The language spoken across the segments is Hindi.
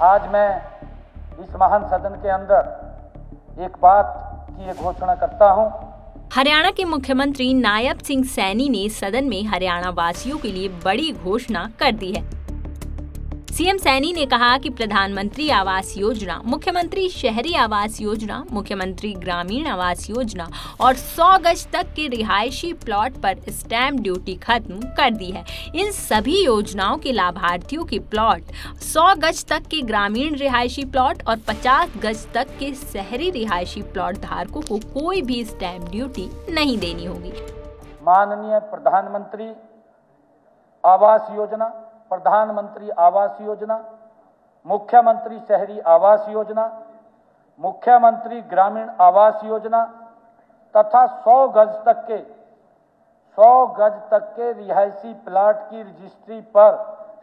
आज मैं इस महान सदन के अंदर एक बात की घोषणा करता हूं। हरियाणा के मुख्यमंत्री नायब सिंह सैनी ने सदन में हरियाणा वासियों के लिए बड़ी घोषणा कर दी है। सीएम सैनी ने कहा कि प्रधानमंत्री आवास योजना, मुख्यमंत्री शहरी आवास योजना, मुख्यमंत्री ग्रामीण आवास योजना और 100 गज तक के रिहायशी प्लॉट पर स्टैंप ड्यूटी खत्म कर दी है। इन सभी योजनाओं के लाभार्थियों के प्लॉट 100 गज तक के ग्रामीण रिहायशी प्लॉट और 50 गज तक के शहरी रिहायशी प्लॉट धारकों को कोई भी स्टैंप ड्यूटी नहीं देनी होगी। माननीय प्रधानमंत्री आवास योजना, प्रधानमंत्री आवास योजना, मुख्यमंत्री शहरी आवास योजना, मुख्यमंत्री ग्रामीण आवास योजना तथा 100 गज तक के रिहायशी प्लाट की रजिस्ट्री पर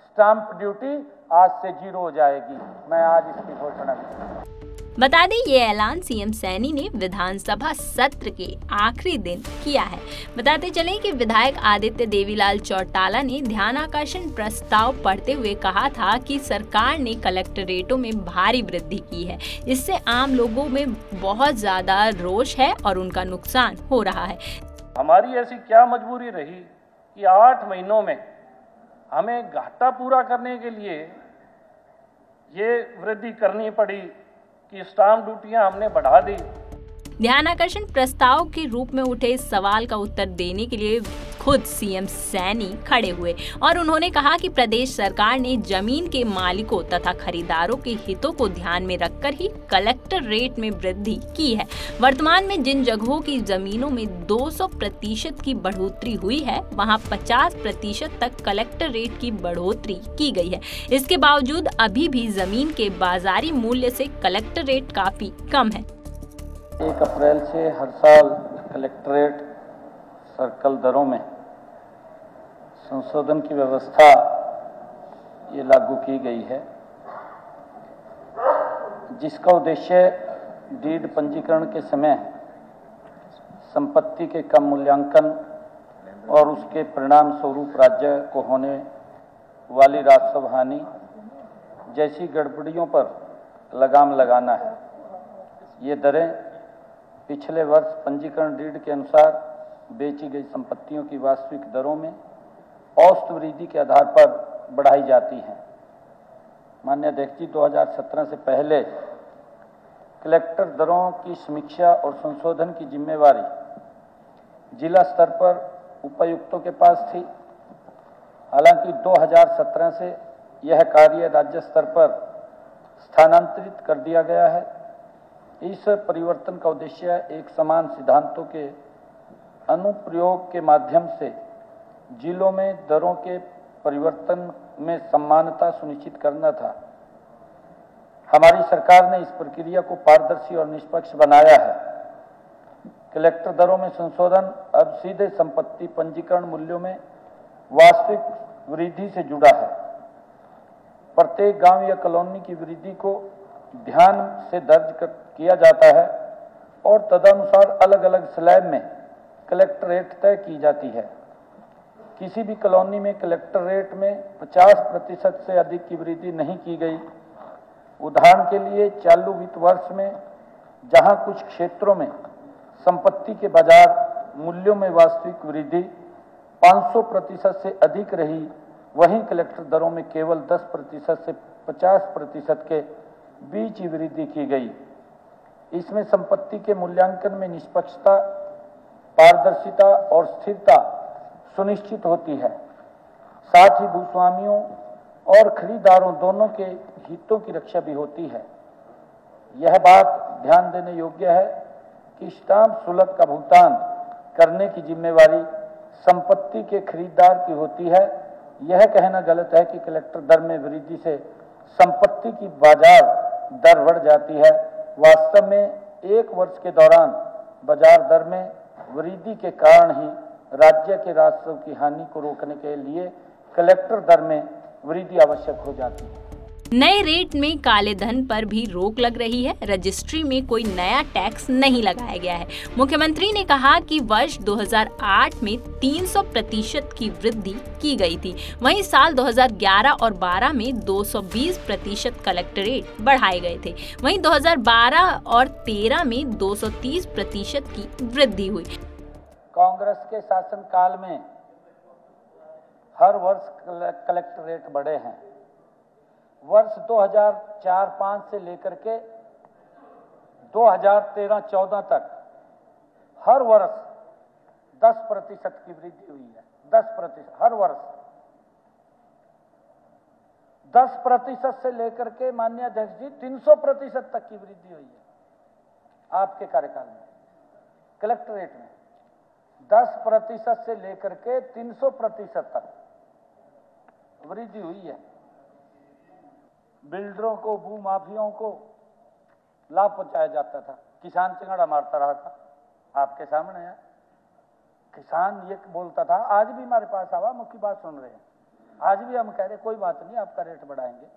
स्टैंप ड्यूटी आज से 0 हो जाएगी। मैं आज इसकी घोषणा की। बता दें, ये ऐलान सीएम सैनी ने विधानसभा सत्र के आखिरी दिन किया है। बताते चलें कि विधायक आदित्य देवीलाल चौटाला ने ध्यानाकर्षण प्रस्ताव पढ़ते हुए कहा था कि सरकार ने कलेक्टरेटों में भारी वृद्धि की है। इससे आम लोगों में बहुत ज्यादा रोष है और उनका नुकसान हो रहा है। हमारी ऐसी क्या मजबूरी रही कि 8 महीनों में हमें घाटा पूरा करने के लिए ये वृद्धि करनी पड़ी कि स्टाम्प ड्यूटियां हमने बढ़ा दी। ध्यानाकर्षण प्रस्ताव के रूप में उठे इस सवाल का उत्तर देने के लिए खुद सीएम सैनी खड़े हुए और उन्होंने कहा कि प्रदेश सरकार ने जमीन के मालिकों तथा खरीदारों के हितों को ध्यान में रखकर ही कलेक्टर रेट में वृद्धि की है। वर्तमान में जिन जगहों की जमीनों में 200% की बढ़ोतरी हुई है, वहां 50% तक कलेक्टर रेट की बढ़ोतरी की गई है। इसके बावजूद अभी भी जमीन के बाजारी मूल्य से कलेक्टर रेट काफी कम है। 1 अप्रैल से हर साल कलेक्ट्रेट सर्कल दरों में संशोधन की व्यवस्था ये लागू की गई है, जिसका उद्देश्य डीड पंजीकरण के समय संपत्ति के कम मूल्यांकन और उसके परिणाम स्वरूप राज्य को होने वाली राजस्व हानि जैसी गड़बड़ियों पर लगाम लगाना है। ये दरें पिछले वर्ष पंजीकरण डीड के अनुसार बेची गई संपत्तियों की वास्तविक दरों में औसत वृद्धि के आधार पर बढ़ाई जाती हैं। माननीय अध्यक्ष जी, 2017 से पहले कलेक्टर दरों की समीक्षा और संशोधन की जिम्मेवारी जिला स्तर पर उपायुक्तों के पास थी। हालांकि 2017 से यह कार्य राज्य स्तर पर स्थानांतरित कर दिया गया है। इस परिवर्तन का उद्देश्य एक समान सिद्धांतों के अनुप्रयोग के माध्यम से जिलों में दरों के परिवर्तन में समानता सुनिश्चित करना था। हमारी सरकार ने इस प्रक्रिया को पारदर्शी और निष्पक्ष बनाया है। कलेक्टर दरों में संशोधन अब सीधे संपत्ति पंजीकरण मूल्यों में वास्तविक वृद्धि से जुड़ा है। प्रत्येक गांव या कॉलोनी की वृद्धि को ध्यान से दर्ज किया जाता है और तदनुसार अलग अलग स्लैब में कलेक्टर रेट तय की जाती है। किसी भी कॉलोनी में कलेक्टर रेट में 50% से अधिक की वृद्धि नहीं की गई। उदाहरण के लिए चालू वित्त वर्ष में जहां कुछ क्षेत्रों में संपत्ति के बाजार मूल्यों में वास्तविक वृद्धि 500% से अधिक रही, वहीं कलेक्टर दरों में केवल 10% से 50% के बीच ही वृद्धि की गई। इसमें संपत्ति के मूल्यांकन में निष्पक्षता, पारदर्शिता और स्थिरता सुनिश्चित होती है। साथ ही भूस्वामियों और खरीदारों दोनों के हितों की रक्षा भी होती है। यह बात ध्यान देने योग्य है कि स्टाम्प शुल्क का भुगतान करने की जिम्मेवारी संपत्ति के खरीदार की होती है। यह कहना गलत है कि कलेक्टर दर में वृद्धि से संपत्ति की बाजार दर बढ़ जाती है। वास्तव में 1 वर्ष के दौरान बाजार दर में वृद्धि के कारण ही राज्य के राजस्व की हानि को रोकने के लिए कलेक्टर दर में वृद्धि आवश्यक हो जाती है। नए रेट में काले धन पर भी रोक लग रही है। रजिस्ट्री में कोई नया टैक्स नहीं लगाया गया है। मुख्यमंत्री ने कहा कि वर्ष 2008 में 300% की वृद्धि की गई थी। वहीं साल 2011 और 12 में 220% कलेक्टरेट बढ़ाए गए थे। वहीं 2012 और 13 में 230% की वृद्धि हुई। कांग्रेस के शासनकाल में हर वर्ष कलेक्टरेट बढ़े हैं। वर्ष 2004-05 से लेकर के 2013-14 तक हर वर्ष 10% की वृद्धि हुई है। 10% हर वर्ष 10% से लेकर के माननीय अध्यक्ष जी 300% तक की वृद्धि हुई है आपके कार्यकाल में। कलेक्टरेट में 10% से लेकर के 300% तक वृद्धि हुई है। बिल्डरों को, भूमाफियों को लाभ पहुंचाया जाता था। किसान चिंगाड़ा मारता रहा था, आपके सामने है। किसान ये बोलता था, आज भी हमारे पास आवा, मुख्य बात सुन रहे हैं, आज भी हम कह रहे कोई बात नहीं, आपका रेट बढ़ाएंगे।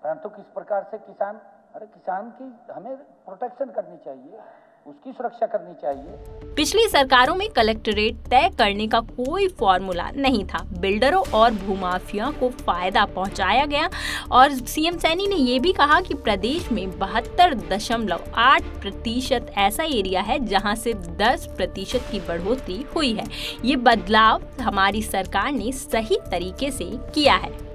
परंतु किस प्रकार से किसान की हमें प्रोटेक्शन करनी चाहिए, उसकी सुरक्षा करनी चाहिए। पिछली सरकारों में कलेक्टरेट तय करने का कोई फॉर्मूला नहीं था। बिल्डरों और भूमाफिया को फायदा पहुंचाया गया। और सीएम सैनी ने ये भी कहा कि प्रदेश में 72.8% ऐसा एरिया है जहां से 10% की बढ़ोतरी हुई है। ये बदलाव हमारी सरकार ने सही तरीके से किया है।